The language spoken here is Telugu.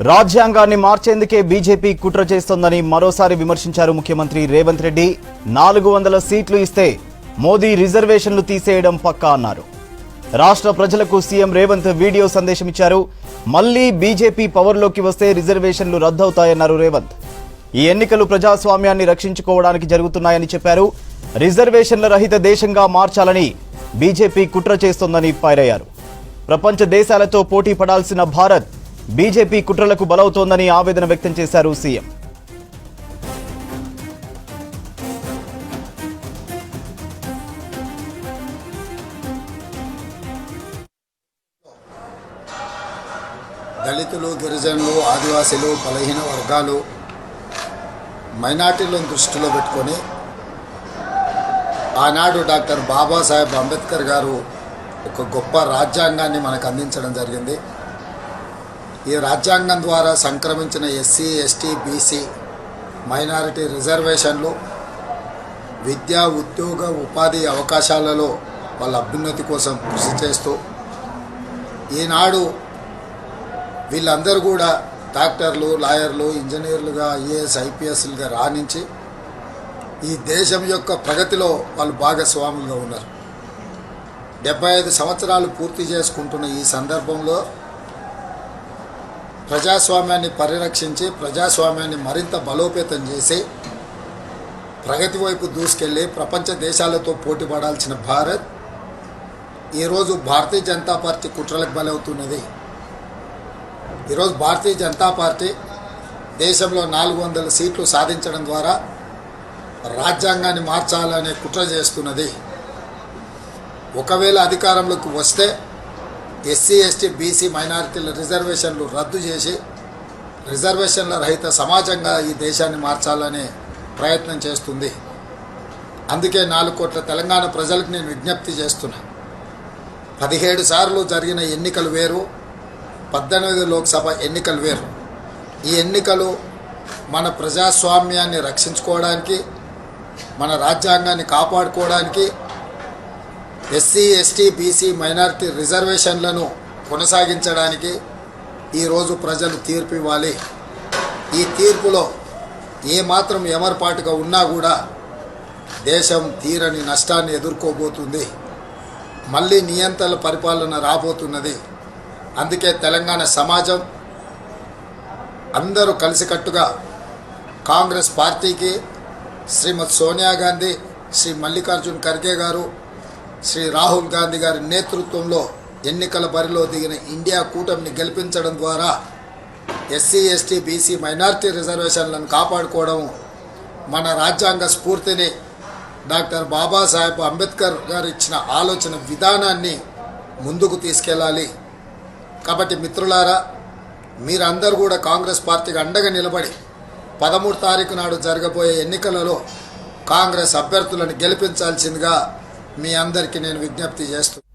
రాజ్యాంగాన్ని మార్చేందుకే బీజేపీ కుట్ర చేస్తోందని మరోసారి విమర్శించారు ముఖ్యమంత్రి రేవంత్ రెడ్డి. 400 సీట్లు ఇస్తే మోదీ రిజర్వేషన్లు తీసేయడం పక్కా అన్నారు. రాష్ట్ర ప్రజలకు సీఎం రేవంత్ వీడియో సందేశం ఇచ్చారు. మళ్లీ బీజేపీ పవర్లోకి వస్తే రిజర్వేషన్లు రద్దవుతాయన్నారు రేవంత్. ఈ ఎన్నికలు ప్రజాస్వామ్యాన్ని రక్షించుకోవడానికి జరుగుతున్నాయని చెప్పారు. రిజర్వేషన్ల రహిత దేశంగా మార్చాలని బీజేపీ కుట్ర చేస్తోందని ఫైరయ్యారు. ప్రపంచ దేశాలతో పోటీ పడాల్సిన భారత్ బీజేపీ కుట్రలకు బలవుతోందని ఆవేదన వ్యక్తం చేశారు సీఎం. దళితులు, గిరిజనులు, ఆదివాసీలు, బలహీన వర్గాలు, మైనార్టీలను దృష్టిలో పెట్టుకొని ఆనాడు డాక్టర్ బాబాసాహెబ్ అంబేద్కర్ గారు ఒక గొప్ప రాజ్యాంగాన్ని మనకు అందించడం జరిగింది. ఈ రాజ్యాంగం ద్వారా సంక్రమించిన ఎస్సీ, ఎస్టీ, బీసీ, మైనారిటీ రిజర్వేషన్లు విద్యా, ఉద్యోగ, ఉపాధి అవకాశాలలో వాళ్ళ అభ్యున్నతి కోసం కృషి చేస్తూ ఈనాడు వీళ్ళందరూ కూడా డాక్టర్లు, లాయర్లు, ఇంజనీర్లుగా, ఐఏఎస్, ఐపీఎస్లుగా రాణించి ఈ దేశం యొక్క ప్రగతిలో వాళ్ళు భాగస్వాములుగా ఉన్నారు. 75 సంవత్సరాలు పూర్తి చేసుకుంటున్న ఈ సందర్భంలో ప్రజాస్వామ్యాన్ని పరిరక్షించి ప్రజాస్వామ్యాన్ని మరింత బలోపేతం చేసి ప్రగతి వైపు దూసుకెళ్ళి ప్రపంచ దేశాలతో పోటీ పడాల్సిన భారత్ ఈరోజు భారతీయ జనతా పార్టీ కుట్రలకు బలవుతున్నది. ఈరోజు భారతీయ జనతా పార్టీ దేశంలో 400 సీట్లు సాధించడం ద్వారా రాజ్యాంగాన్ని మార్చాలనే కుట్ర చేస్తున్నది. ఒకవేళ అధికారంలోకి వస్తే ఎస్సీ, ఎస్టీ, బీసీ, మైనారిటీల రిజర్వేషన్లు రద్దు చేసి రిజర్వేషన్ల రహిత సమాజంగా ఈ దేశాన్ని మార్చాలనే ప్రయత్నం చేస్తుంది. అందుకే 4 కోట్ల తెలంగాణ ప్రజలకు నేను విజ్ఞప్తి చేస్తున్నా. 17 సార్లు జరిగిన ఎన్నికలు వేరు, 18 లోక్సభ ఎన్నికలు వేరు. ఈ ఎన్నికలు మన ప్రజాస్వామ్యాన్ని రక్షించుకోవడానికి, మన రాజ్యాంగాన్ని కాపాడుకోవడానికి, ఎస్సీ, ఎస్టీ, బీసీ, మైనారిటీ రిజర్వేషన్లను కొనసాగించడానికి ఈరోజు ప్రజలు తీర్పు ఇవ్వాలి. ఈ తీర్పులో ఏమాత్రం ఎమర్పాటుగా ఉన్నా కూడా దేశం తీరని నష్టాన్ని ఎదుర్కోబోతుంది. మళ్ళీ నియంత్రణ పరిపాలన రాబోతున్నది. అందుకే తెలంగాణ సమాజం అందరూ కలిసికట్టుగా కాంగ్రెస్ పార్టీకి, శ్రీమతి సోనియా గాంధీ, శ్రీ మల్లికార్జున్ ఖర్గే గారు, శ్రీ రాహుల్ గాంధీ గారి నేతృత్వంలో ఎన్నికల బరిలో దిగిన ఇండియా కూటమిని గెలిపించడం ద్వారా ఎస్సీ, ఎస్టీ, బీసీ, మైనారిటీ రిజర్వేషన్లను కాపాడుకోవడం, మన రాజ్యాంగ స్ఫూర్తిని, డాక్టర్ బాబాసాహెబ్ అంబేద్కర్ గారు ఇచ్చిన ఆలోచన విధానాన్ని ముందుకు తీసుకెళ్ళాలి. కాబట్టి మిత్రులారా, మీరందరూ కూడా కాంగ్రెస్ పార్టీకి అండగా నిలబడి 13 తారీఖు నాడు జరగబోయే ఎన్నికలలో కాంగ్రెస్ అభ్యర్థులను గెలిపించాల్సిందిగా మీ అందరికీ నేను విజ్ఞప్తి చేస్తున్నాను.